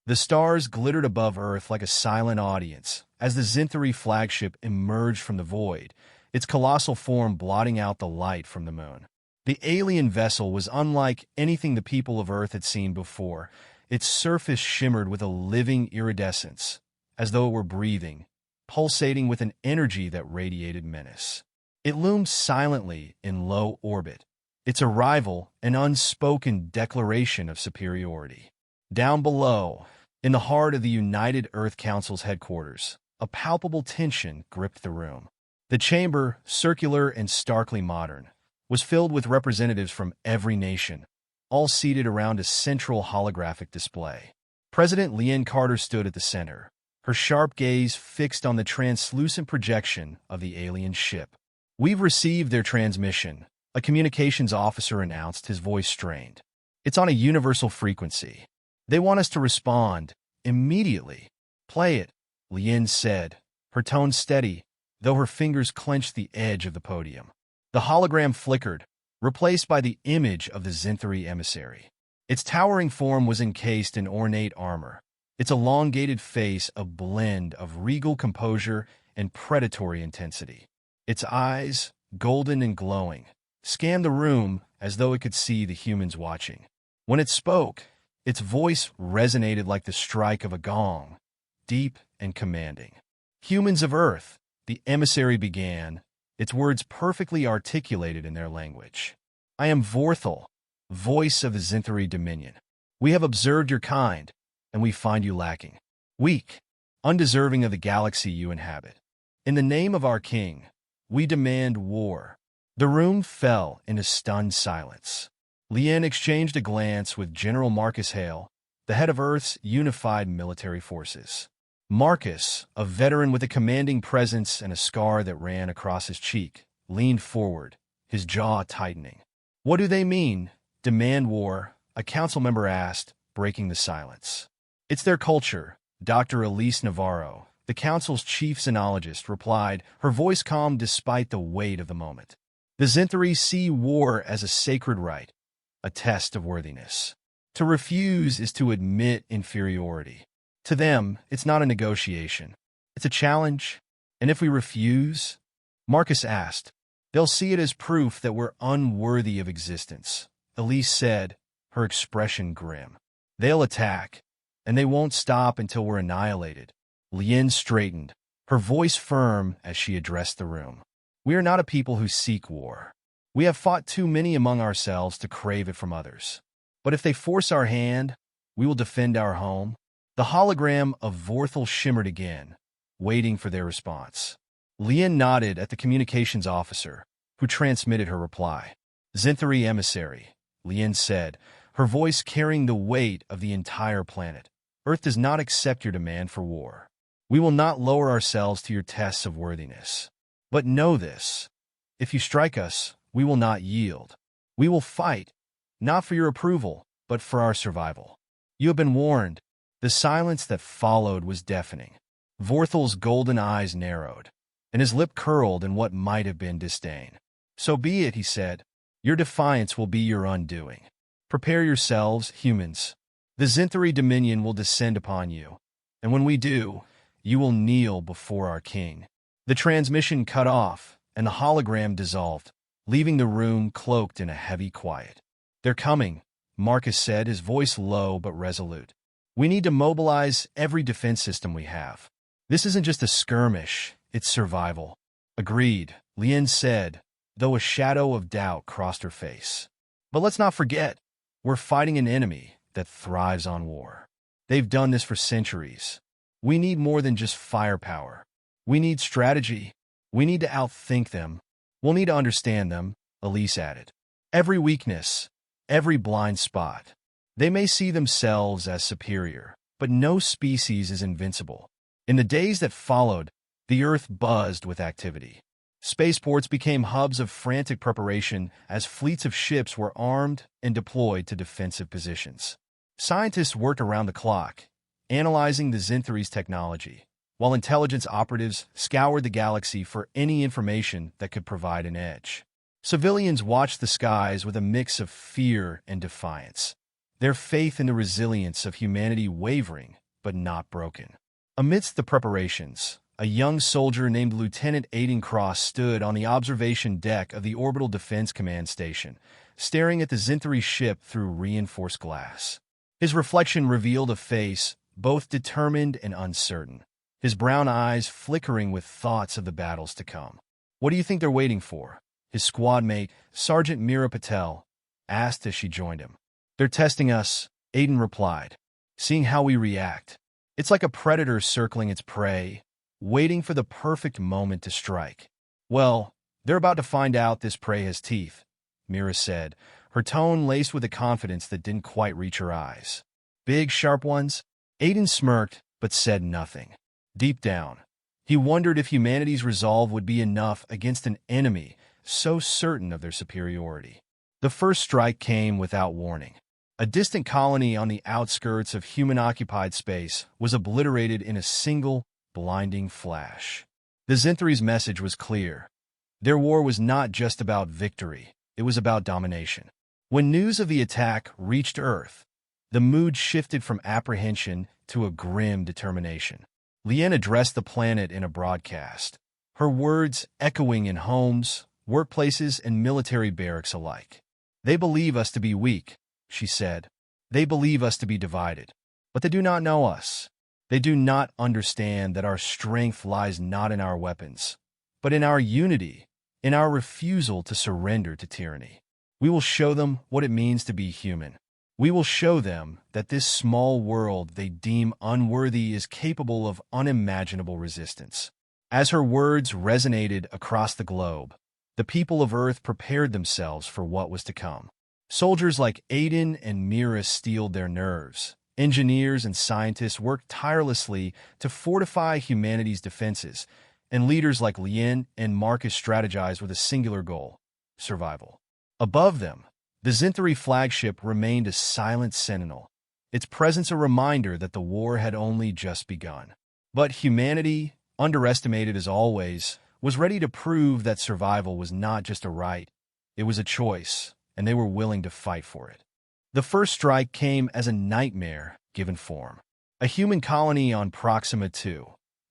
The stars glittered above Earth like a silent audience as the Zinthari flagship emerged from the void, its colossal form blotting out the light from the moon. The alien vessel was unlike anything the people of Earth had seen before. Its surface shimmered with a living iridescence, as though it were breathing, pulsating with an energy that radiated menace. It loomed silently in low orbit, its arrival an unspoken declaration of superiority. Down below, in the heart of the United Earth Council's headquarters, a palpable tension gripped the room. The chamber, circular and starkly modern, was filled with representatives from every nation, all seated around a central holographic display. President Leanne Carter stood at the center, her sharp gaze fixed on the translucent projection of the alien ship. "We've received their transmission," a communications officer announced, his voice strained. "It's on a universal frequency. They want us to respond immediately." "Play it," Leanne said, her tone steady, though her fingers clenched the edge of the podium. The hologram flickered, replaced by the image of the Zinthari emissary. Its towering form was encased in ornate armor, its elongated face a blend of regal composure and predatory intensity. Its eyes, golden and glowing, scanned the room as though it could see the humans watching. When it spoke, its voice resonated like the strike of a gong, deep and commanding. "Humans of Earth," the emissary began, its words perfectly articulated in their language. "I am Vorthal, voice of the Zinthari Dominion. We have observed your kind, and we find you lacking, weak, undeserving of the galaxy you inhabit. In the name of our king, we demand war." The room fell into stunned silence. Leanne exchanged a glance with General Marcus Hale, the head of Earth's unified military forces. Marcus, a veteran with a commanding presence and a scar that ran across his cheek, leaned forward, his jaw tightening. "What do they mean, demand war?" a council member asked, breaking the silence. "It's their culture," Dr. Elise Navarro, the council's chief xenologist, replied, her voice calm despite the weight of the moment. "The Zinthari see war as a sacred right, a test of worthiness. To refuse is to admit inferiority. To them, it's not a negotiation. It's a challenge. And if we refuse," Marcus asked, "they'll see it as proof that we're unworthy of existence," Elise said, her expression grim. "They'll attack, and they won't stop until we're annihilated." Leanne straightened, her voice firm as she addressed the room. "We are not a people who seek war. We have fought too many among ourselves to crave it from others. But if they force our hand, we will defend our home." The hologram of Vorthal shimmered again, waiting for their response. Leanne nodded at the communications officer, who transmitted her reply. "Zinthari emissary," Leanne said, her voice carrying the weight of the entire planet. "Earth does not accept your demand for war. We will not lower ourselves to your tests of worthiness. But know this: if you strike us, we will not yield. We will fight, not for your approval, but for our survival. You have been warned." The silence that followed was deafening. Vorthal's golden eyes narrowed, and his lip curled in what might have been disdain. "So be it," he said. "Your defiance will be your undoing. Prepare yourselves, humans. The Zinthari Dominion will descend upon you, and when we do, you will kneel before our king." The transmission cut off, and the hologram dissolved, leaving the room cloaked in a heavy quiet. "They're coming," Marcus said, his voice low but resolute. "We need to mobilize every defense system we have. This isn't just a skirmish, it's survival." "Agreed," Leanne said, though a shadow of doubt crossed her face. "But let's not forget, we're fighting an enemy that thrives on war. They've done this for centuries. We need more than just firepower. We need strategy. We need to outthink them. We'll need to understand them," Elise added. "Every weakness, every blind spot. They may see themselves as superior, but no species is invincible." In the days that followed, the Earth buzzed with activity. Spaceports became hubs of frantic preparation as fleets of ships were armed and deployed to defensive positions. Scientists worked around the clock, analyzing the Zinthari's technology, while intelligence operatives scoured the galaxy for any information that could provide an edge. Civilians watched the skies with a mix of fear and defiance. their faith in the resilience of humanity wavering but not broken. Amidst the preparations, a young soldier named Lieutenant Aiden Cross stood on the observation deck of the Orbital Defense Command Station, staring at the Xinthari ship through reinforced glass. His reflection revealed a face both determined and uncertain, his brown eyes flickering with thoughts of the battles to come. "What do you think they're waiting for?" his squad mate, Sergeant Meera Patel, asked as she joined him. "They're testing us," Aiden replied, "seeing how we react. It's like a predator circling its prey, waiting for the perfect moment to strike." "Well, they're about to find out this prey has teeth," Meera said, her tone laced with a confidence that didn't quite reach her eyes. "Big, sharp ones?" Aiden smirked, but said nothing. Deep down, he wondered if humanity's resolve would be enough against an enemy so certain of their superiority. The first strike came without warning. A distant colony on the outskirts of human-occupied space was obliterated in a single, blinding flash. The Xinthari's message was clear. Their war was not just about victory, it was about domination. When news of the attack reached Earth, the mood shifted from apprehension to a grim determination. Lien addressed the planet in a broadcast, her words echoing in homes, workplaces, and military barracks alike. "They believe us to be weak," she said. "They believe us to be divided. But they do not know us. They do not understand that our strength lies not in our weapons, but in our unity, in our refusal to surrender to tyranny. We will show them what it means to be human. We will show them that this small world they deem unworthy is capable of unimaginable resistance." As her words resonated across the globe, the people of Earth prepared themselves for what was to come. Soldiers like Aiden and Meera steeled their nerves. Engineers and scientists worked tirelessly to fortify humanity's defenses, and leaders like Lien and Marcus strategized with a singular goal: survival. Above them, the Xinthari flagship remained a silent sentinel, its presence a reminder that the war had only just begun. But humanity, underestimated as always, was ready to prove that survival was not just a right, it was a choice, and they were willing to fight for it. The first strike came as a nightmare given form. A human colony on Proxima II,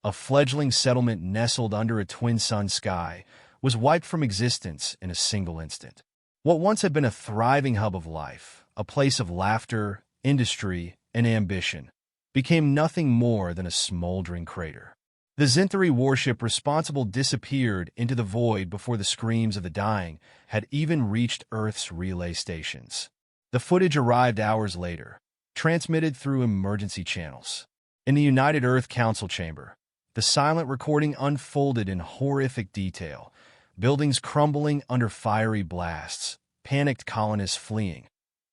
a fledgling settlement nestled under a twin-sun sky, was wiped from existence in a single instant. What once had been a thriving hub of life, a place of laughter, industry, and ambition, became nothing more than a smoldering crater. The Xinthari warship responsible disappeared into the void before the screams of the dying had even reached Earth's relay stations. The footage arrived hours later, transmitted through emergency channels. In the United Earth Council chamber, the silent recording unfolded in horrific detail, buildings crumbling under fiery blasts, panicked colonists fleeing,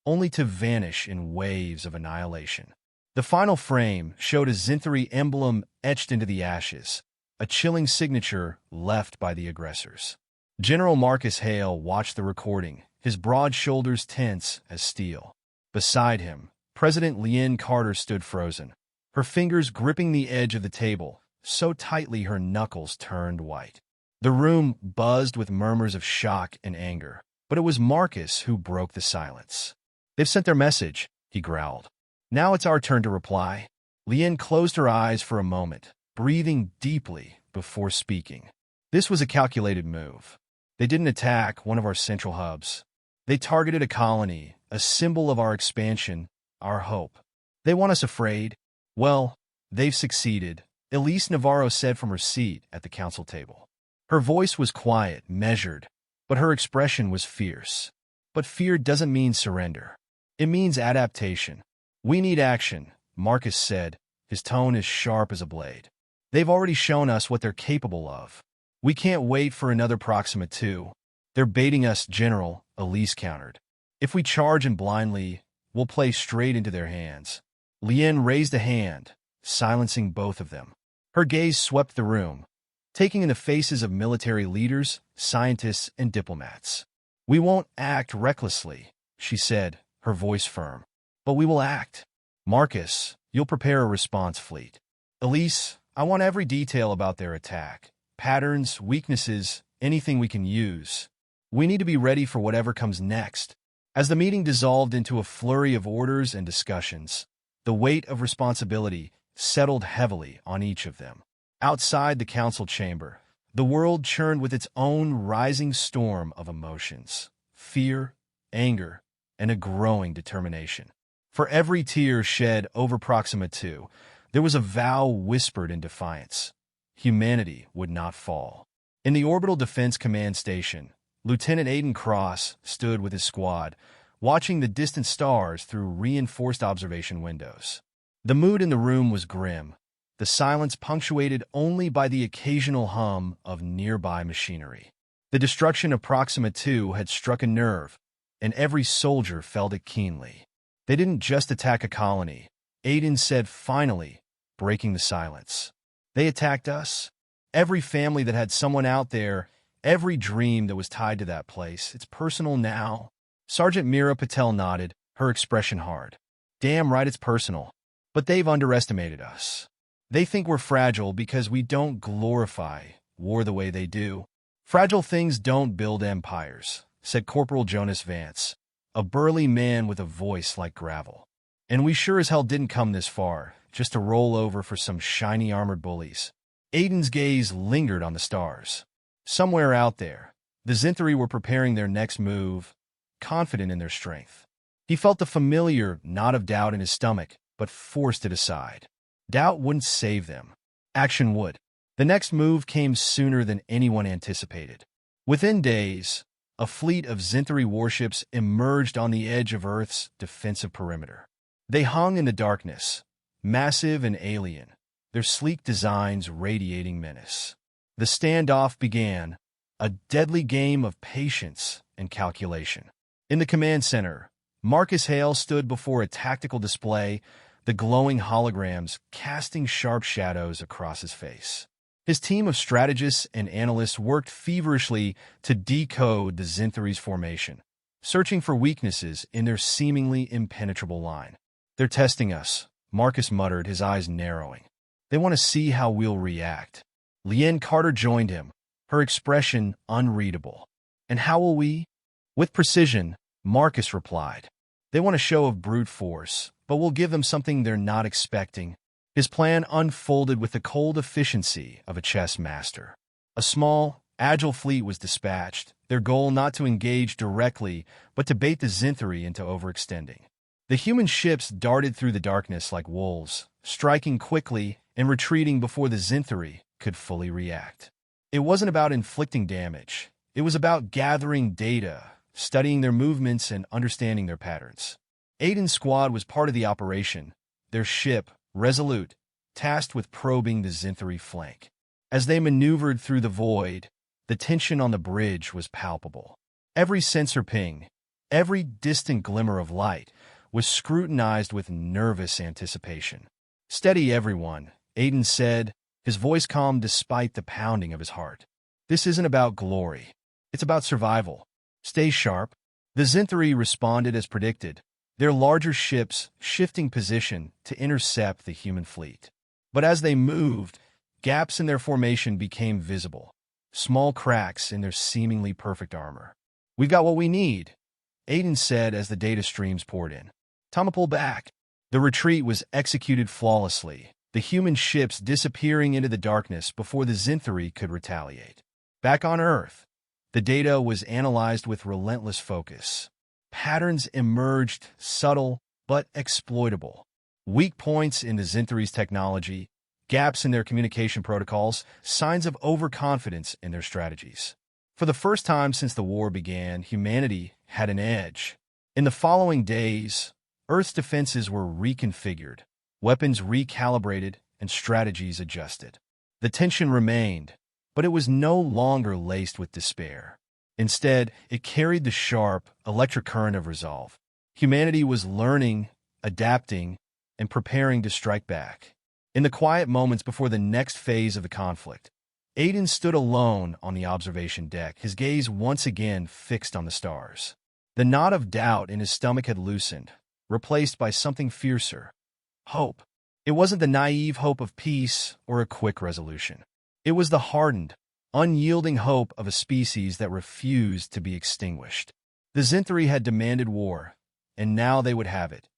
only to vanish in waves of annihilation. The final frame showed a Xinthari emblem etched into the ashes, a chilling signature left by the aggressors. General Marcus Hale watched the recording, his broad shoulders tense as steel. Beside him, President Lien Carter stood frozen, her fingers gripping the edge of the table, so tightly her knuckles turned white. The room buzzed with murmurs of shock and anger, but it was Marcus who broke the silence. "They've sent their message," he growled. "Now it's our turn to reply." Lien closed her eyes for a moment, breathing deeply before speaking. "This was a calculated move. They didn't attack one of our central hubs. They targeted a colony, a symbol of our expansion, our hope. They want us afraid. Well, they've succeeded," Elise Navarro said from her seat at the council table. Her voice was quiet, measured, but her expression was fierce. "But fear doesn't mean surrender. It means adaptation. We need action," Marcus said, his tone as sharp as a blade. "They've already shown us what they're capable of. We can't wait for another Proxima II. They're baiting us, General," Elise countered. "If we charge in blindly, we'll play straight into their hands." Lien raised a hand, silencing both of them. Her gaze swept the room, taking in the faces of military leaders, scientists, and diplomats. "We won't act recklessly," she said, her voice firm. "But we will act. Marcus, you'll prepare a response fleet. Elise, I want every detail about their attack. Patterns, weaknesses, anything we can use. We need to be ready for whatever comes next." As the meeting dissolved into a flurry of orders and discussions, the weight of responsibility settled heavily on each of them. Outside the council chamber, the world churned with its own rising storm of emotions: fear, anger, and a growing determination. For every tear shed over Proxima 2, there was a vow whispered in defiance. Humanity would not fall. In the Orbital Defense Command Station, Lieutenant Aiden Cross stood with his squad, watching the distant stars through reinforced observation windows. The mood in the room was grim, the silence punctuated only by the occasional hum of nearby machinery. The destruction of Proxima 2 had struck a nerve, and every soldier felt it keenly. They didn't just attack a colony, Aiden said finally, breaking the silence. They attacked us. Every family that had someone out there, every dream that was tied to that place. It's personal now. Sergeant Mira Patel nodded, her expression hard. Damn right it's personal. But they've underestimated us. They think we're fragile because we don't glorify war the way they do. Fragile things don't build empires, said Corporal Jonas Vance, a burly man with a voice like gravel. And we sure as hell didn't come this far, just to roll over for some shiny armored bullies. Aiden's gaze lingered on the stars. Somewhere out there, the Zinthari were preparing their next move, confident in their strength. He felt the familiar knot of doubt in his stomach, but forced it aside. Doubt wouldn't save them. Action would. The next move came sooner than anyone anticipated. Within days, a fleet of Zinthari warships emerged on the edge of Earth's defensive perimeter. They hung in the darkness, massive and alien, their sleek designs radiating menace. The standoff began, a deadly game of patience and calculation. In the command center, Marcus Hale stood before a tactical display, the glowing holograms casting sharp shadows across his face. His team of strategists and analysts worked feverishly to decode the Zinthari's formation, searching for weaknesses in their seemingly impenetrable line. They're testing us, Marcus muttered, his eyes narrowing. They want to see how we'll react. Leanne Carter joined him, her expression unreadable. And how will we? With precision, Marcus replied. They want a show of brute force, but we'll give them something they're not expecting. His plan unfolded with the cold efficiency of a chess master. A small, agile fleet was dispatched, their goal not to engage directly, but to bait the Zinthari into overextending. The human ships darted through the darkness like wolves, striking quickly and retreating before the Zinthari could fully react. It wasn't about inflicting damage. It was about gathering data, studying their movements, and understanding their patterns. Aiden's squad was part of the operation, their ship, Resolute, tasked with probing the Zinthari flank. As they maneuvered through the void, the tension on the bridge was palpable. Every sensor ping, every distant glimmer of light, was scrutinized with nervous anticipation. Steady, everyone, Aiden said, his voice calm despite the pounding of his heart. This isn't about glory. It's about survival. Stay sharp. The Zinthari responded as predicted, their larger ships shifting position to intercept the human fleet. But as they moved, gaps in their formation became visible, small cracks in their seemingly perfect armor. We've got what we need, Aiden said as the data streams poured in. Time to pull back. The retreat was executed flawlessly, the human ships disappearing into the darkness before the Zinthari could retaliate. Back on Earth, the data was analyzed with relentless focus. Patterns emerged, subtle but exploitable. Weak points in the Zinthari's technology, gaps in their communication protocols, signs of overconfidence in their strategies. For the first time since the war began, humanity had an edge. In the following days, Earth's defenses were reconfigured, weapons recalibrated, and strategies adjusted. The tension remained, but it was no longer laced with despair. Instead, it carried the sharp, electric current of resolve. Humanity was learning, adapting, and preparing to strike back. In the quiet moments before the next phase of the conflict, Aiden stood alone on the observation deck, his gaze once again fixed on the stars. The knot of doubt in his stomach had loosened, replaced by something fiercer. Hope. It wasn't the naive hope of peace or a quick resolution. It was the hardened, unyielding hope of a species that refused to be extinguished. The Zinthri had demanded war, and now they would have it.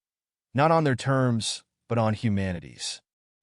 Not on their terms, but on humanity's.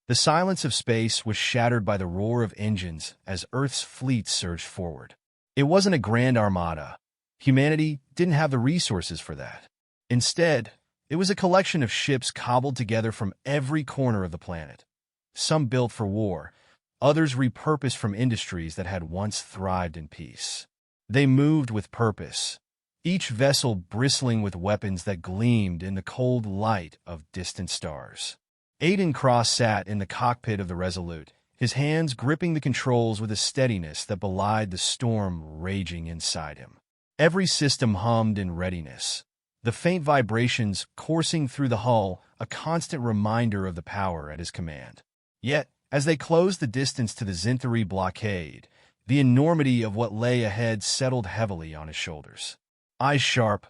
The silence of space was shattered by the roar of engines as Earth's fleet surged forward. It wasn't a grand armada. Humanity didn't have the resources for that. Instead, it was a collection of ships cobbled together from every corner of the planet. Some built for war, others repurposed from industries that had once thrived in peace. They moved with purpose, each vessel bristling with weapons that gleamed in the cold light of distant stars. Aiden Cross sat in the cockpit of the Resolute, his hands gripping the controls with a steadiness that belied the storm raging inside him. Every system hummed in readiness, the faint vibrations coursing through the hull a constant reminder of the power at his command. Yet, as they closed the distance to the Zinthri blockade, the enormity of what lay ahead settled heavily on his shoulders. Eyes sharp,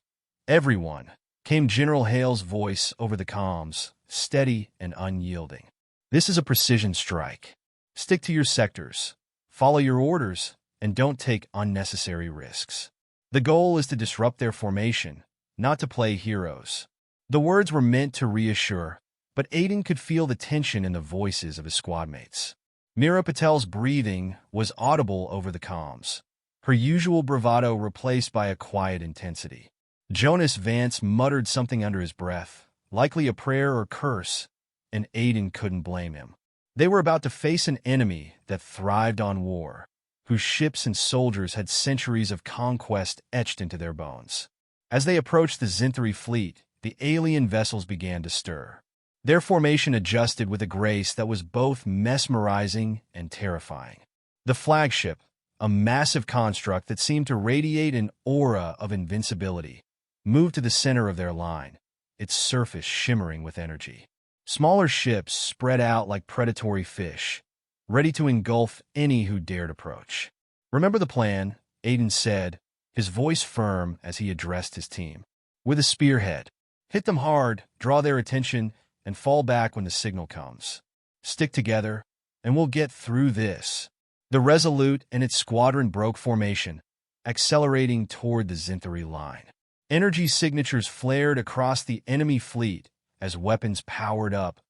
everyone, came General Hale's voice over the comms, steady and unyielding. This is a precision strike. Stick to your sectors, follow your orders, and don't take unnecessary risks. The goal is to disrupt their formation, not to play heroes. The words were meant to reassure, but Aiden could feel the tension in the voices of his squadmates. Mira Patel's breathing was audible over the comms, her usual bravado replaced by a quiet intensity. Jonas Vance muttered something under his breath, likely a prayer or curse, and Aiden couldn't blame him. They were about to face an enemy that thrived on war, whose ships and soldiers had centuries of conquest etched into their bones. As they approached the Zinthri fleet, the alien vessels began to stir. Their formation adjusted with a grace that was both mesmerizing and terrifying. The flagship, a massive construct that seemed to radiate an aura of invincibility, moved to the center of their line, its surface shimmering with energy. Smaller ships spread out like predatory fish, ready to engulf any who dared approach. "Remember the plan," Aiden said, his voice firm as he addressed his team. "With a spearhead. Hit them hard, draw their attention, and fall back when the signal comes. Stick together, and we'll get through this." The Resolute and its squadron broke formation, accelerating toward the Zinthri line. Energy signatures flared across the enemy fleet as weapons powered up,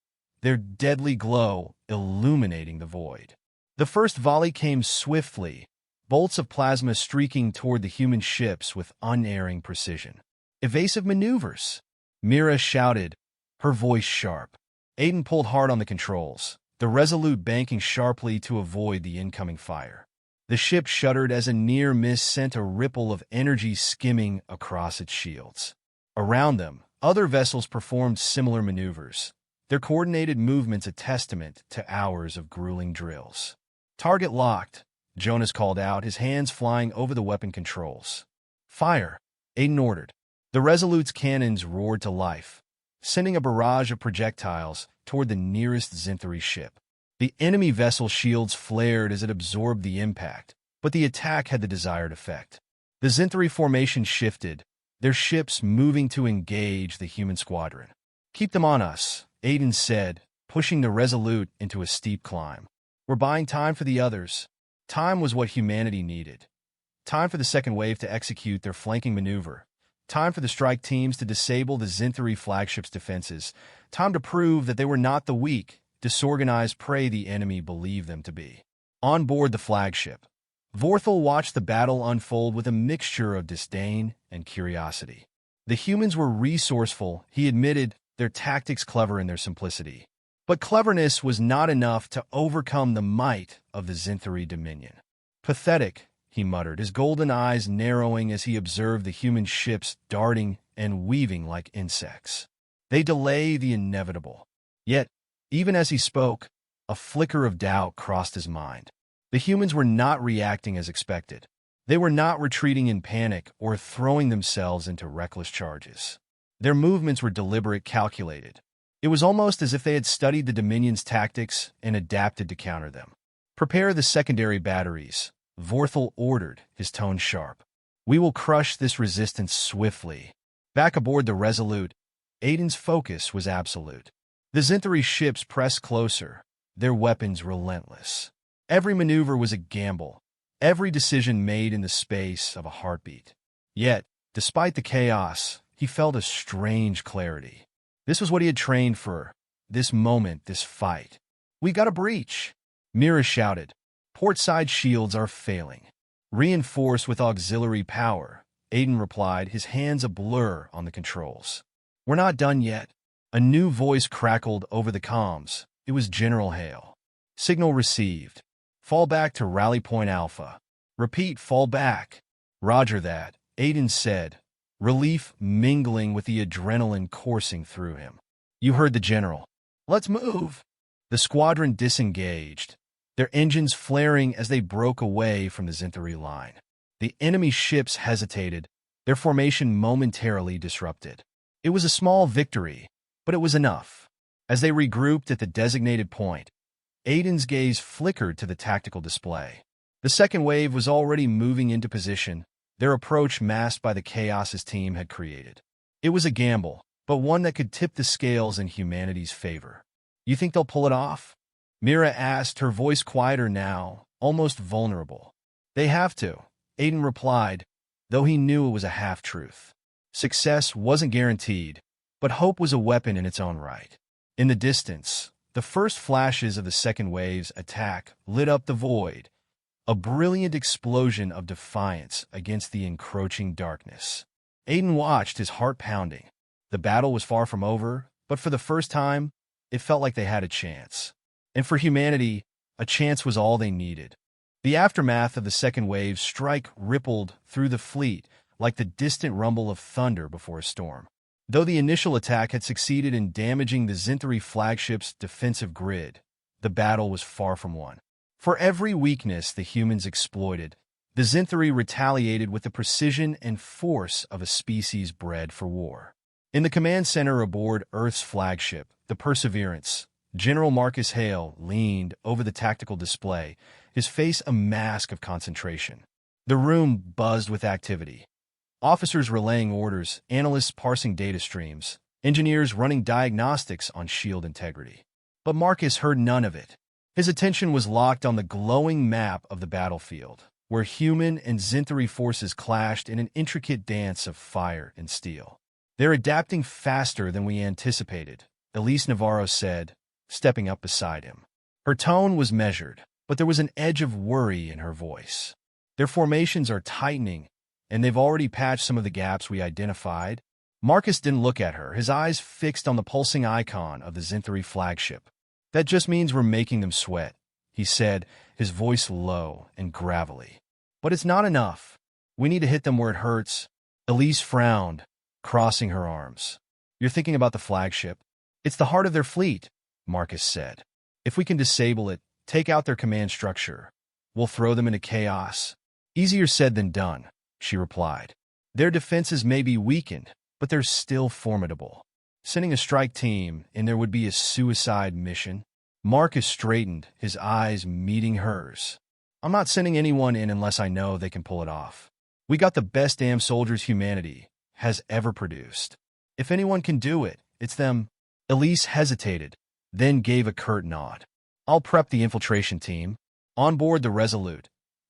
their deadly glow illuminating the void. The first volley came swiftly, bolts of plasma streaking toward the human ships with unerring precision. "Evasive maneuvers," Mira shouted, her voice sharp. Aiden pulled hard on the controls, the Resolute banking sharply to avoid the incoming fire. The ship shuddered as a near miss sent a ripple of energy skimming across its shields. Around them, other vessels performed similar maneuvers, their coordinated movements a testament to hours of grueling drills. "Target locked," Jonas called out, his hands flying over the weapon controls. "Fire," Aiden ordered. The Resolute's cannons roared to life, sending a barrage of projectiles toward the nearest Zinthri ship. The enemy vessel shields flared as it absorbed the impact, but the attack had the desired effect. The Zinthri formation shifted, their ships moving to engage the human squadron. "Keep them on us," Aiden said, pushing the Resolute into a steep climb. "We're buying time for the others." Time was what humanity needed. Time for the second wave to execute their flanking maneuver. Time for the strike teams to disable the Zinthri flagship's defenses. Time to prove that they were not the weak, disorganized prey the enemy believed them to be. On board the flagship, Vorthal watched the battle unfold with a mixture of disdain and curiosity. The humans were resourceful, he admitted, their tactics clever in their simplicity. But cleverness was not enough to overcome the might of the Zinthri dominion. "Pathetic," he muttered, his golden eyes narrowing as he observed the human ships darting and weaving like insects. "They delay the inevitable." Yet, even as he spoke, a flicker of doubt crossed his mind. The humans were not reacting as expected. They were not retreating in panic or throwing themselves into reckless charges. Their movements were deliberate, calculated. It was almost as if they had studied the Dominion's tactics and adapted to counter them. "Prepare the secondary batteries," Vorthal ordered, his tone sharp. "We will crush this resistance swiftly." Back aboard the Resolute, Aiden's focus was absolute. The Zinthri ships pressed closer, their weapons relentless. Every maneuver was a gamble, every decision made in the space of a heartbeat. Yet, Despite the chaos, he felt a strange clarity. This was what he had trained for, this moment, this fight. "We got a breach!" Mira shouted. "Portside shields are failing." "Reinforce with auxiliary power," Aiden replied, his hands a blur on the controls. "We're not done yet." A new voice crackled over the comms. It was General Hale. "Signal received. Fall back to Rally Point Alpha." "Repeat, fall back." "Roger that," Aiden said, relief mingling with the adrenaline coursing through him. "You heard the general. Let's move." The squadron disengaged, their engines flaring as they broke away from the Zinthari line. The enemy ships hesitated, their formation momentarily disrupted. It was a small victory, but it was enough. As they regrouped at the designated point, Aiden's gaze flickered to the tactical display. The second wave was already moving into position, their approach masked by the chaos his team had created. It was a gamble, but one that could tip the scales in humanity's favor. "You think they'll pull it off?" Mira asked, her voice quieter now, almost vulnerable. "They have to," Aiden replied, though he knew it was a half-truth. Success wasn't guaranteed, but hope was a weapon in its own right. In the distance, the first flashes of the second wave's attack lit up the void, a brilliant explosion of defiance against the encroaching darkness. Aiden watched, his heart pounding. The battle was far from over, but for the first time, it felt like they had a chance. And for humanity, a chance was all they needed. The aftermath of the second wave's strike rippled through the fleet like the distant rumble of thunder before a storm. Though the initial attack had succeeded in damaging the Zinthari flagship's defensive grid, the battle was far from won. For every weakness the humans exploited, the Zinthari retaliated with the precision and force of a species bred for war. In the command center aboard Earth's flagship, the Perseverance, General Marcus Hale leaned over the tactical display, his face a mask of concentration. The room buzzed with activity. Officers relaying orders, analysts parsing data streams, engineers running diagnostics on shield integrity. But Marcus heard none of it. His attention was locked on the glowing map of the battlefield, where human and Zinthari forces clashed in an intricate dance of fire and steel. "They're adapting faster than we anticipated," Elise Navarro said, stepping up beside him. Her tone was measured, but there was an edge of worry in her voice. "Their formations are tightening, and they've already patched some of the gaps we identified." Marcus didn't look at her, his eyes fixed on the pulsing icon of the Zinthari flagship. "That just means we're making them sweat," he said, his voice low and gravelly. "But it's not enough. We need to hit them where it hurts." Elise frowned, crossing her arms. "You're thinking about the flagship?" "It's the heart of their fleet," Marcus said. "If we can disable it, take out their command structure, we'll throw them into chaos." "Easier said than done," she replied. "Their defenses may be weakened, but they're still formidable. Sending a strike team in there would be a suicide mission." Marcus straightened, his eyes meeting hers. "I'm not sending anyone in unless I know they can pull it off. We got the best damn soldiers humanity has ever produced. If anyone can do it, it's them." Elise hesitated, then gave a curt nod. "I'll prep the infiltration team." On board the Resolute,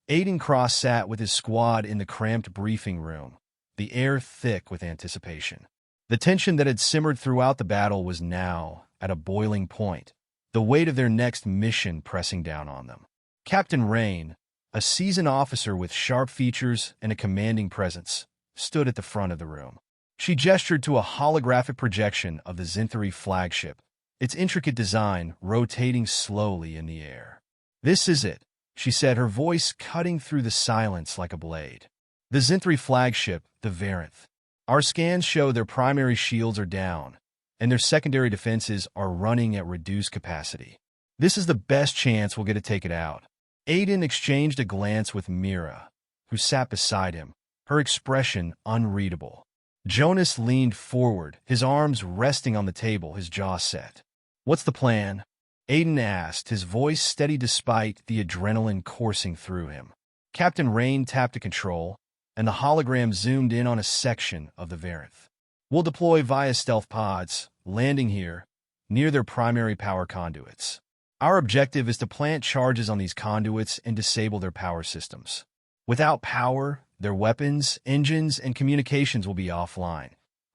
Aiden Cross sat with his squad in the cramped briefing room, the air thick with anticipation. The tension that had simmered throughout the battle was now at a boiling point, the weight of their next mission pressing down on them. Captain Rain, a seasoned officer with sharp features and a commanding presence, stood at the front of the room. She gestured to a holographic projection of the Zinthari flagship, its intricate design rotating slowly in the air. "This is it," she said, her voice cutting through the silence like a blade. "The Zinthari flagship, the Varanth. Our scans show their primary shields are down, and their secondary defenses are running at reduced capacity. This is the best chance we'll get to take it out." Aiden exchanged a glance with Mira, who sat beside him, her expression unreadable. Jonas leaned forward, his arms resting on the table, his jaw set. "What's the plan?" Aiden asked, his voice steady despite the adrenaline coursing through him. Captain Rain tapped a control, and the hologram zoomed in on a section of the Varanth. "We'll deploy via stealth pods, landing here, near their primary power conduits. Our objective is to plant charges on these conduits and disable their power systems. Without power, their weapons, engines, and communications will be offline,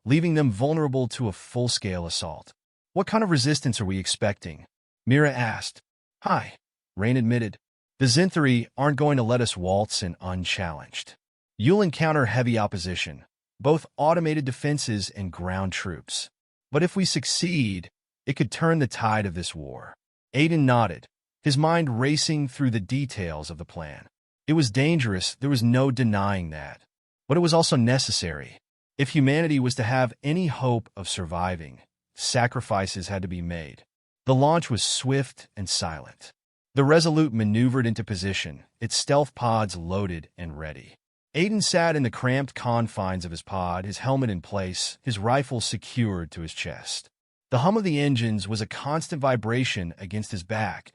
leaving them vulnerable to a full-scale assault. "What kind of resistance are we expecting?" Mira asked. "Hi," Rain admitted. "The Zinthari aren't going to let us waltz in unchallenged. You'll encounter heavy opposition, both automated defenses and ground troops. But if we succeed, it could turn the tide of this war." Aiden nodded, his mind racing through the details of the plan. It was dangerous, there was no denying that. But it was also necessary. If humanity was to have any hope of surviving, sacrifices had to be made. The launch was swift and silent. The Resolute maneuvered into position, its stealth pods loaded and ready. Aiden sat in the cramped confines of his pod, his helmet in place, his rifle secured to his chest. The hum of the engines was a constant vibration against his back,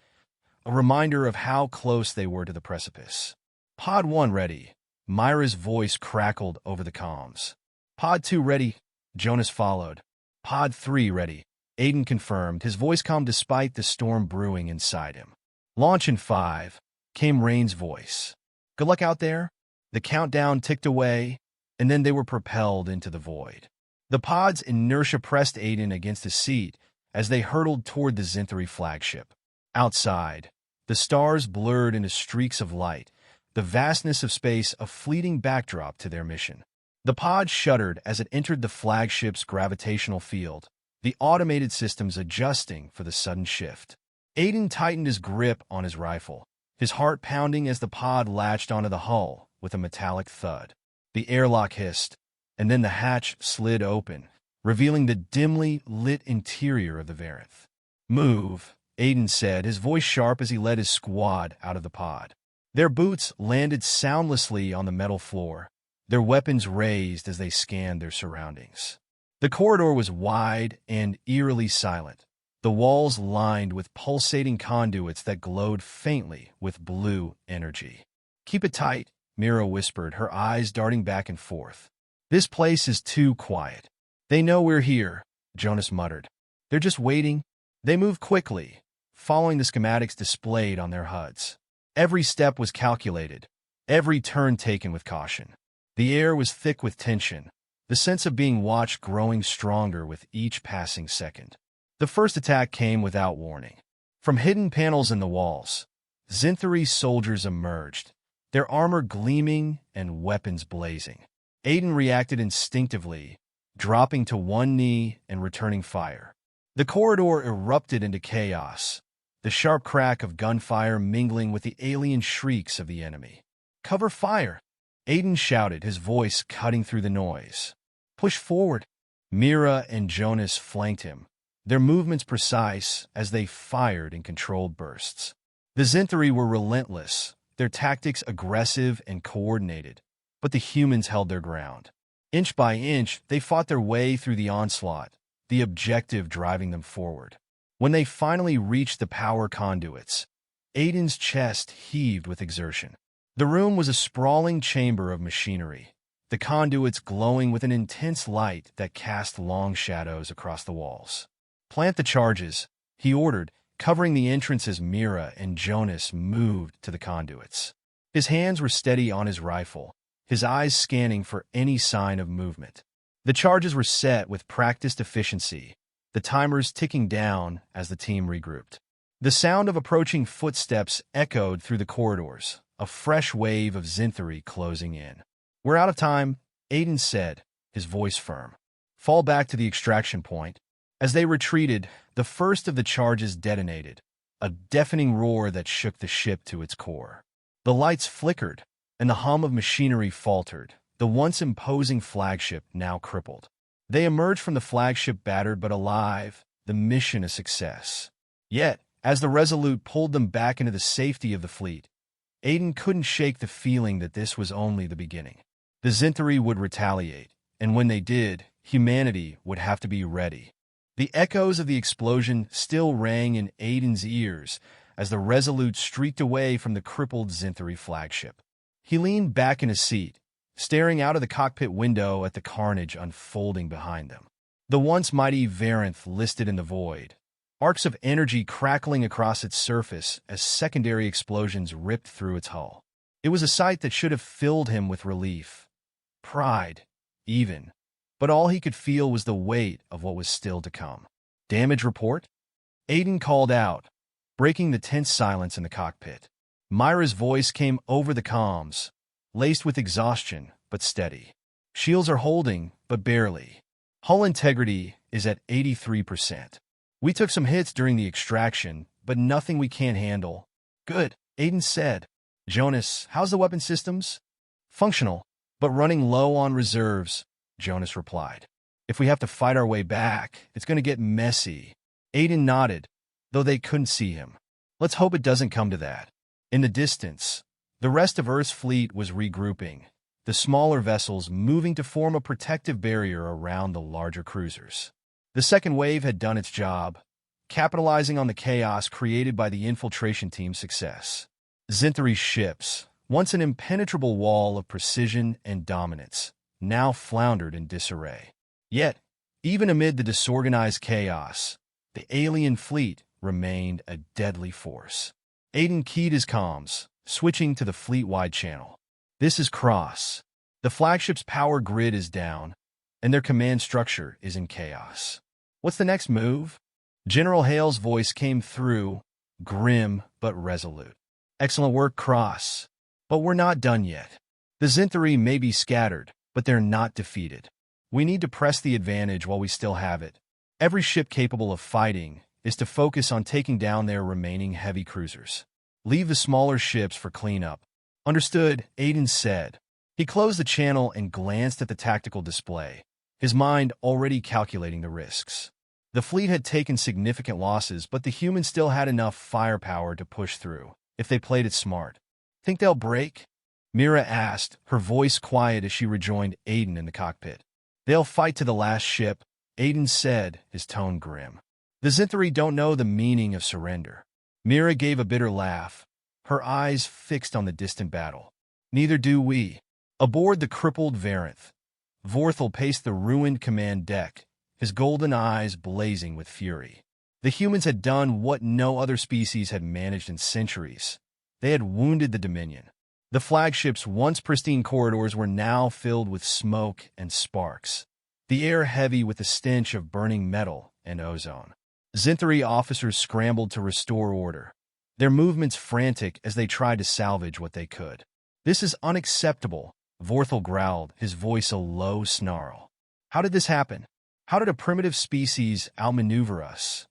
a reminder of how close they were to the precipice. "Pod 1 ready," Myra's voice crackled over the comms. "Pod 2 ready," Jonas followed. "Pod 3 ready," Aiden confirmed, his voice calm despite the storm brewing inside him. "Launch in 5, came Rain's voice. "Good luck out there." The countdown ticked away, and then they were propelled into the void. The pod's inertia pressed Aiden against his seat as they hurtled toward the Zinthari flagship. Outside, the stars blurred into streaks of light, the vastness of space a fleeting backdrop to their mission. The pod shuddered as it entered the flagship's gravitational field, the automated systems adjusting for the sudden shift. Aiden tightened his grip on his rifle, his heart pounding as the pod latched onto the hull with a metallic thud. The airlock hissed, and then the hatch slid open, revealing the dimly lit interior of the Varanth. "Move," Aiden said, his voice sharp as he led his squad out of the pod. Their boots landed soundlessly on the metal floor, their weapons raised as they scanned their surroundings. The corridor was wide and eerily silent, the walls lined with pulsating conduits that glowed faintly with blue energy. "Keep it tight," Mira whispered, her eyes darting back and forth. "This place is too quiet." "They know we're here," Jonas muttered. "They're just waiting." They moved quickly, following the schematics displayed on their HUDs. Every step was calculated, every turn taken with caution. The air was thick with tension, the sense of being watched growing stronger with each passing second. The first attack came without warning. From hidden panels in the walls, Zinthari soldiers emerged, their armor gleaming and weapons blazing. Aiden reacted instinctively, dropping to one knee and returning fire. The corridor erupted into chaos, the sharp crack of gunfire mingling with the alien shrieks of the enemy. "Cover fire!" Aiden shouted, his voice cutting through the noise. "Push forward!" Mira and Jonas flanked him, their movements precise as they fired in controlled bursts. The Zinthari were relentless, their tactics aggressive and coordinated, but the humans held their ground. Inch by inch, they fought their way through the onslaught, the objective driving them forward. When they finally reached the power conduits, Aiden's chest heaved with exertion. The room was a sprawling chamber of machinery, the conduits glowing with an intense light that cast long shadows across the walls. "Plant the charges," he ordered, covering the entrance as Mira and Jonas moved to the conduits. His hands were steady on his rifle, his eyes scanning for any sign of movement. The charges were set with practiced efficiency, the timers ticking down as the team regrouped. The sound of approaching footsteps echoed through the corridors, a fresh wave of Zinthari closing in. "We're out of time," Aiden said, his voice firm. "Fall back to the extraction point." As they retreated, the first of the charges detonated, a deafening roar that shook the ship to its core. The lights flickered, and the hum of machinery faltered, the once imposing flagship now crippled. They emerged from the flagship battered but alive, the mission a success. Yet, as the Resolute pulled them back into the safety of the fleet, Aiden couldn't shake the feeling that this was only the beginning. The Zinthari would retaliate, and when they did, humanity would have to be ready. The echoes of the explosion still rang in Aiden's ears as the Resolute streaked away from the crippled Zinthari flagship. He leaned back in his seat, staring out of the cockpit window at the carnage unfolding behind them. The once mighty Varanth listed in the void, arcs of energy crackling across its surface as secondary explosions ripped through its hull. It was a sight that should have filled him with relief, pride, even. But all he could feel was the weight of what was still to come. Damage report? Aiden called out, breaking the tense silence in the cockpit. Myra's voice came over the comms, laced with exhaustion, but steady. Shields are holding, but barely. Hull integrity is at 83%. We took some hits during the extraction, but nothing we can't handle. Good, Aiden said. Jonas, how's the weapon systems? Functional, but running low on reserves, Jonas replied. If we have to fight our way back, it's going to get messy. Aiden nodded, though they couldn't see him. Let's hope it doesn't come to that. In the distance, the rest of Earth's fleet was regrouping, the smaller vessels moving to form a protective barrier around the larger cruisers. The second wave had done its job, capitalizing on the chaos created by the infiltration team's success. Zinthari's ships, once an impenetrable wall of precision and dominance, now floundered in disarray. Yet, even amid the disorganized chaos, the alien fleet remained a deadly force. Aiden keyed his comms, switching to the fleet-wide channel. This is Cross. The flagship's power grid is down, and their command structure is in chaos. What's the next move? General Hale's voice came through, grim but resolute. Excellent work, Cross. But we're not done yet. The Zinthari may be scattered, but they're not defeated. We need to press the advantage while we still have it. Every ship capable of fighting is to focus on taking down their remaining heavy cruisers. Leave the smaller ships for cleanup. Understood, Aiden said. He closed the channel and glanced at the tactical display, his mind already calculating the risks. The fleet had taken significant losses, but the humans still had enough firepower to push through, if they played it smart. Think they'll break? Mira asked, her voice quiet as she rejoined Aiden in the cockpit. They'll fight to the last ship, Aiden said, his tone grim. The Zinthari don't know the meaning of surrender. Mira gave a bitter laugh, her eyes fixed on the distant battle. Neither do we. Aboard the crippled Varanth, Vorthal paced the ruined command deck, his golden eyes blazing with fury. The humans had done what no other species had managed in centuries. They had wounded the Dominion. The flagship's once pristine corridors were now filled with smoke and sparks, the air heavy with the stench of burning metal and ozone. Zinthari officers scrambled to restore order, their movements frantic as they tried to salvage what they could. This is unacceptable, Vorthal growled, his voice a low snarl. How did this happen? How did a primitive species outmaneuver us?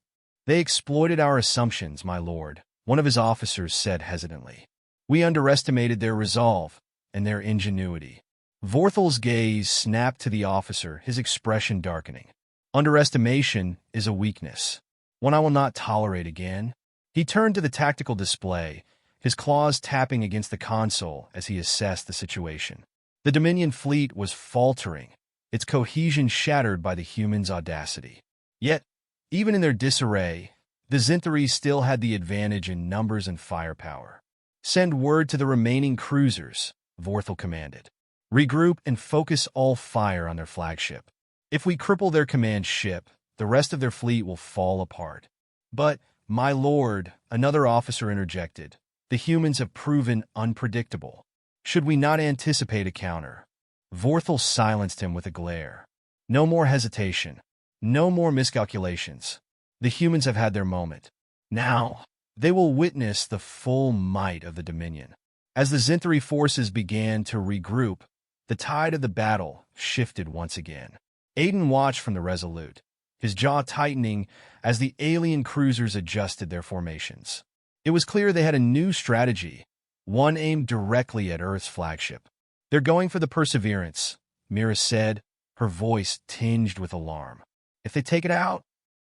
They exploited our assumptions, my lord, one of his officers said hesitantly. We underestimated their resolve and their ingenuity. Vorthal's gaze snapped to the officer, his expression darkening. Underestimation is a weakness, one I will not tolerate again. He turned to the tactical display, his claws tapping against the console as he assessed the situation. The Dominion fleet was faltering, its cohesion shattered by the humans' audacity. Yet, even in their disarray, the Zinthari still had the advantage in numbers and firepower. Send word to the remaining cruisers, Vorthal commanded. Regroup and focus all fire on their flagship. If we cripple their command ship, the rest of their fleet will fall apart. But, my lord, another officer interjected, the humans have proven unpredictable. Should we not anticipate a counter? Vorthal silenced him with a glare. No more hesitation. No more miscalculations. The humans have had their moment. Now, they will witness the full might of the Dominion. As the Zinthari forces began to regroup, the tide of the battle shifted once again. Aiden watched from the Resolute, his jaw tightening as the alien cruisers adjusted their formations. It was clear they had a new strategy, one aimed directly at Earth's flagship. They're going for the Perseverance, Mira said, her voice tinged with alarm. If they take it out,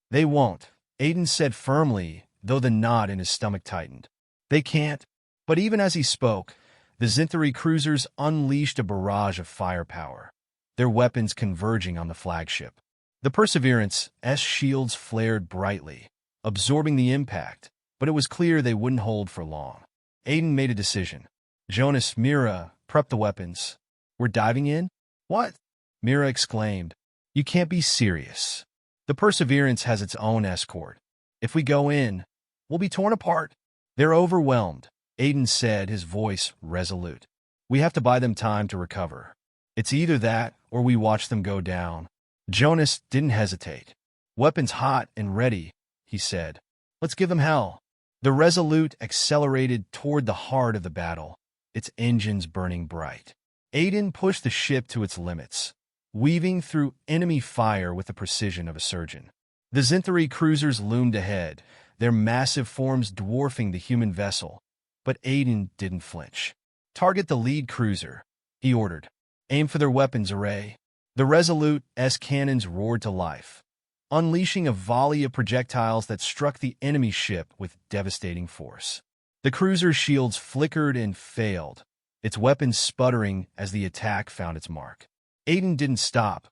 they won't, Aiden said firmly, though the knot in his stomach tightened. They can't. But even as he spoke, the Zinthari cruisers unleashed a barrage of firepower, their weapons converging on the flagship. The Perseverance's shields flared brightly, absorbing the impact, but it was clear they wouldn't hold for long. Aiden made a decision. Jonas, Mira, prep the weapons. We're diving in? What? Mira exclaimed. You can't be serious. The Perseverance has its own escort. If we go in, we'll be torn apart. They're overwhelmed, Aiden said, his voice resolute. We have to buy them time to recover. It's either that or we watch them go down. Jonas didn't hesitate. Weapons hot and ready, he said. Let's give them hell. The Resolute accelerated toward the heart of the battle, its engines burning bright. Aiden pushed the ship to its limits, weaving through enemy fire with the precision of a surgeon. The Zinthari cruisers loomed ahead, their massive forms dwarfing the human vessel, but Aiden didn't flinch. Target the lead cruiser, he ordered. Aim for their weapons array. The Resolute's cannons roared to life, unleashing a volley of projectiles that struck the enemy ship with devastating force. The cruiser's shields flickered and failed, its weapons sputtering as the attack found its mark. Aiden didn't stop,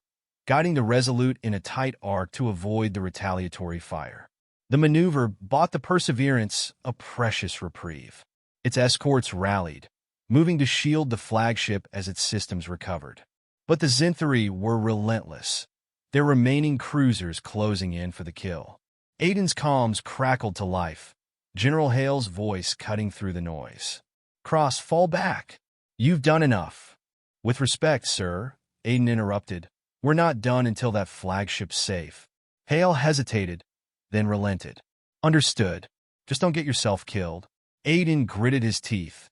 guiding the Resolute in a tight arc to avoid the retaliatory fire. The maneuver bought the Perseverance a precious reprieve. Its escorts rallied, moving to shield the flagship as its systems recovered. But the Zinthari were relentless, their remaining cruisers closing in for the kill. Aiden's comms crackled to life, General Hale's voice cutting through the noise. Cross, fall back. You've done enough. With respect, sir, Aiden interrupted. We're not done until that flagship's safe. Hale hesitated, then relented. Understood. Just don't get yourself killed. Aiden gritted his teeth,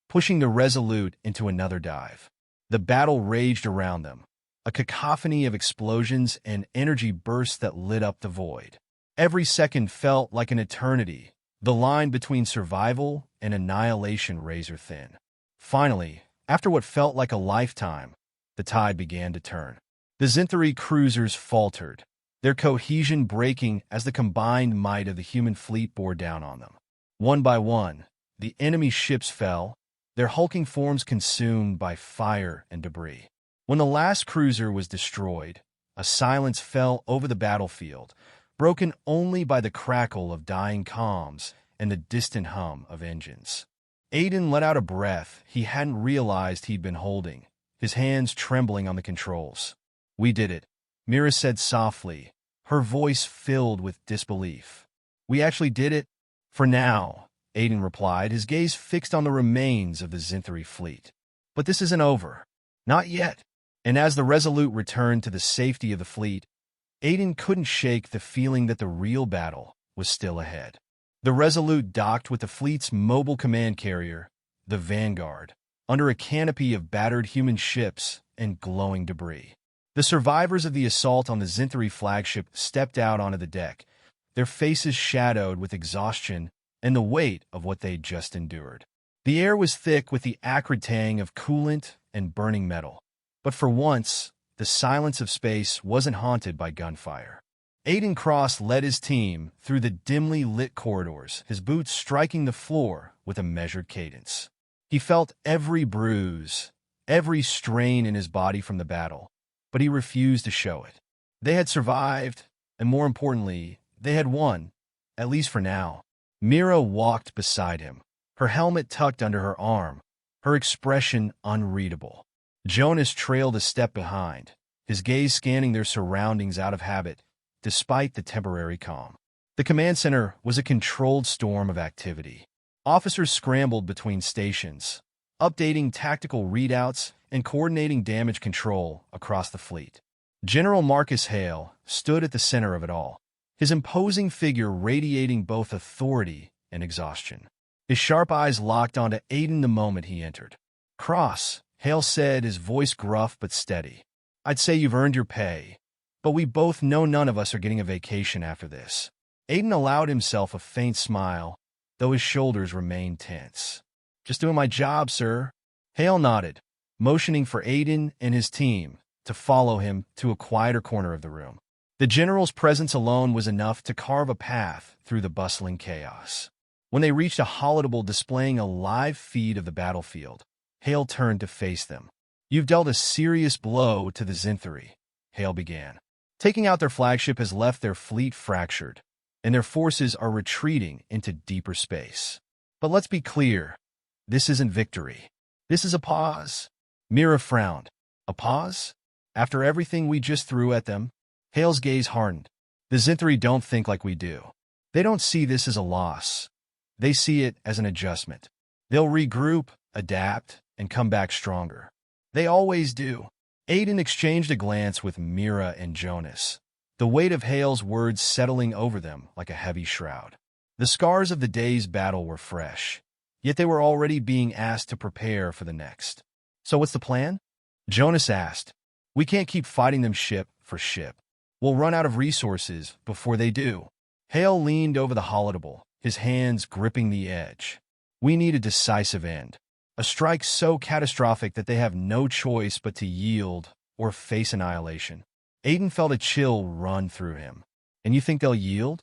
pushing the Resolute into another dive. The battle raged around them, a cacophony of explosions and energy bursts that lit up the void. Every second felt like an eternity, the line between survival and annihilation razor-thin. Finally, after what felt like a lifetime, the tide began to turn. The Zinthari cruisers faltered, their cohesion breaking as the combined might of the human fleet bore down on them. One by one, the enemy ships fell, their hulking forms consumed by fire and debris. When the last cruiser was destroyed, a silence fell over the battlefield, broken only by the crackle of dying comms and the distant hum of engines. Aiden let out a breath he hadn't realized he'd been holding, his hands trembling on the controls. We did it, Mira said softly, her voice filled with disbelief. We actually did it? For now, Aiden replied, his gaze fixed on the remains of the Zinthari fleet. But this isn't over. Not yet. And as the Resolute returned to the safety of the fleet, Aiden couldn't shake the feeling that the real battle was still ahead. The Resolute docked with the fleet's mobile command carrier, the Vanguard, under a canopy of battered human ships and glowing debris. The survivors of the assault on the Zinthari flagship stepped out onto the deck, their faces shadowed with exhaustion and the weight of what they'd just endured. The air was thick with the acrid tang of coolant and burning metal. But for once, the silence of space wasn't haunted by gunfire. Aiden Cross led his team through the dimly lit corridors, his boots striking the floor with a measured cadence. He felt every bruise, every strain in his body from the battle, but he refused to show it. They had survived, and more importantly, they had won, at least for now. Mira walked beside him, her helmet tucked under her arm, her expression unreadable. Jonas trailed a step behind, his gaze scanning their surroundings out of habit, despite the temporary calm. The command center was a controlled storm of activity. Officers scrambled between stations, updating tactical readouts and coordinating damage control across the fleet. General Marcus Hale stood at the center of it all, his imposing figure radiating both authority and exhaustion. His sharp eyes locked onto Aiden the moment he entered. Cross, Hale said, his voice gruff but steady. I'd say you've earned your pay, but we both know none of us are getting a vacation after this. Aiden allowed himself a faint smile, though his shoulders remained tense. Just doing my job, sir. Hale nodded, motioning for Aiden and his team to follow him to a quieter corner of the room. The general's presence alone was enough to carve a path through the bustling chaos. When they reached a holodeck displaying a live feed of the battlefield, Hale turned to face them. You've dealt a serious blow to the Zinthari, Hale began. Taking out their flagship has left their fleet fractured, and their forces are retreating into deeper space. But let's be clear, this isn't victory. This is a pause. Mira frowned. A pause? After everything we just threw at them? Hale's gaze hardened. The Zinthari don't think like we do. They don't see this as a loss. They see it as an adjustment. They'll regroup, adapt, and come back stronger. They always do. Aiden exchanged a glance with Mira and Jonas, the weight of Hale's words settling over them like a heavy shroud. The scars of the day's battle were fresh, yet they were already being asked to prepare for the next. So what's the plan? Jonas asked. We can't keep fighting them ship for ship. We'll run out of resources before they do. Hale leaned over the holotable, his hands gripping the edge. We need a decisive end. A strike so catastrophic that they have no choice but to yield or face annihilation. Aiden felt a chill run through him. And you think they'll yield?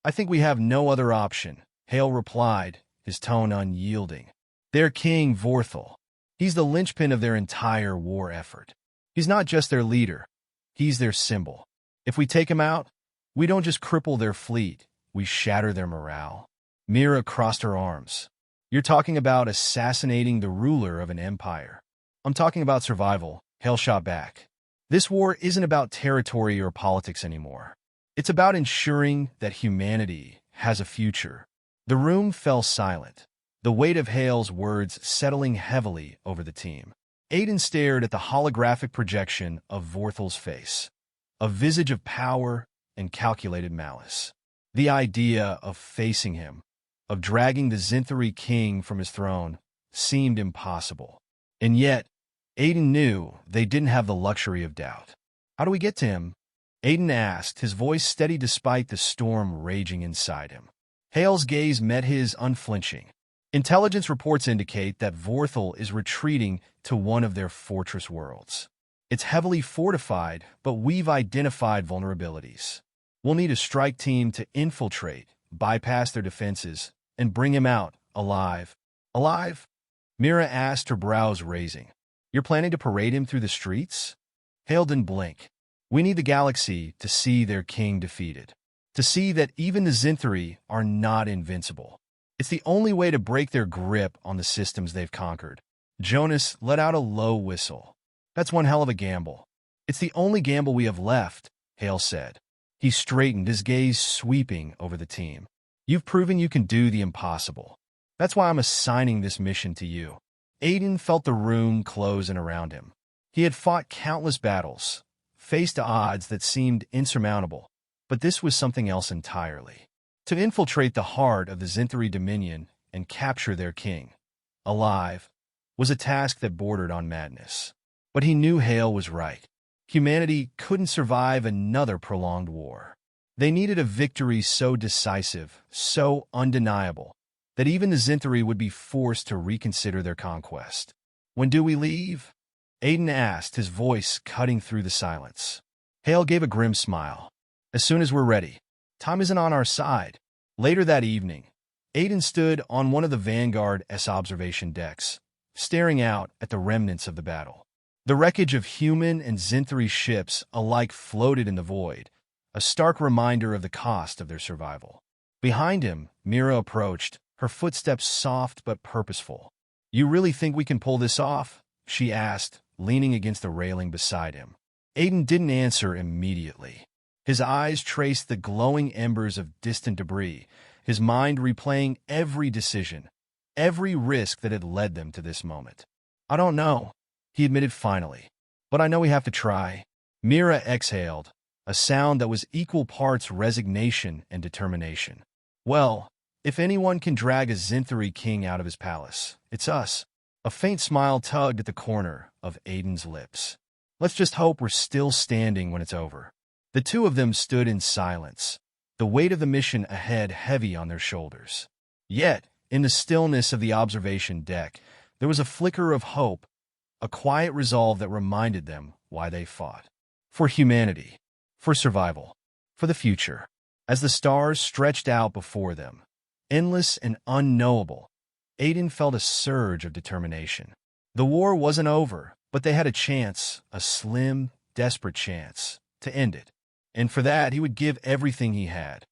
I think we have no other option, Hale replied, his tone unyielding. Their king, Vorthal. He's the linchpin of their entire war effort. He's not just their leader. He's their symbol. If we take him out, we don't just cripple their fleet, we shatter their morale. Mira crossed her arms. You're talking about assassinating the ruler of an empire. I'm talking about survival, Hale shot back. This war isn't about territory or politics anymore. It's about ensuring that humanity has a future. The room fell silent, the weight of Hale's words settling heavily over the team. Aiden stared at the holographic projection of Vorthal's face, a visage of power and calculated malice. The idea of facing him, of dragging the Zinthari king from his throne, seemed impossible. And yet, Aiden knew they didn't have the luxury of doubt. How do we get to him? Aiden asked, his voice steady despite the storm raging inside him. Hale's gaze met his unflinching. Intelligence reports indicate that Vorthal is retreating to one of their fortress worlds. It's heavily fortified, but we've identified vulnerabilities. We'll need a strike team to infiltrate, bypass their defenses, and bring him out, alive. Alive? Mira asked, her brows raising. You're planning to parade him through the streets? Hale didn't blink. We need the galaxy to see their king defeated. To see that even the Zinthari are not invincible. It's the only way to break their grip on the systems they've conquered. Jonas let out a low whistle. That's one hell of a gamble. It's the only gamble we have left, Hale said. He straightened, his gaze sweeping over the team. You've proven you can do the impossible. That's why I'm assigning this mission to you. Aiden felt the room close in around him. He had fought countless battles, faced odds that seemed insurmountable, but this was something else entirely. To infiltrate the heart of the Zinthari Dominion and capture their king, alive, was a task that bordered on madness. But he knew Hale was right. Humanity couldn't survive another prolonged war. They needed a victory so decisive, so undeniable, that even the Zinthari would be forced to reconsider their conquest. When do we leave? Aiden asked, his voice cutting through the silence. Hale gave a grim smile. As soon as we're ready. Time isn't on our side. Later that evening, Aiden stood on one of the Vanguard S observation decks, staring out at the remnants of the battle. The wreckage of human and Zinthari ships alike floated in the void, a stark reminder of the cost of their survival. Behind him, Mira approached, her footsteps soft but purposeful. You really think we can pull this off? She asked, leaning against the railing beside him. Aiden didn't answer immediately. His eyes traced the glowing embers of distant debris, his mind replaying every decision, every risk that had led them to this moment. I don't know, he admitted finally, but I know we have to try. Mira exhaled, a sound that was equal parts resignation and determination. Well, if anyone can drag a Zinthari king out of his palace, it's us. A faint smile tugged at the corner of Aiden's lips. Let's just hope we're still standing when it's over. The two of them stood in silence, the weight of the mission ahead heavy on their shoulders. Yet, in the stillness of the observation deck, there was a flicker of hope, a quiet resolve that reminded them why they fought. For humanity, for survival, for the future. As the stars stretched out before them, endless and unknowable, Aiden felt a surge of determination. The war wasn't over, but they had a chance, a slim, desperate chance, to end it. And for that, he would give everything he had.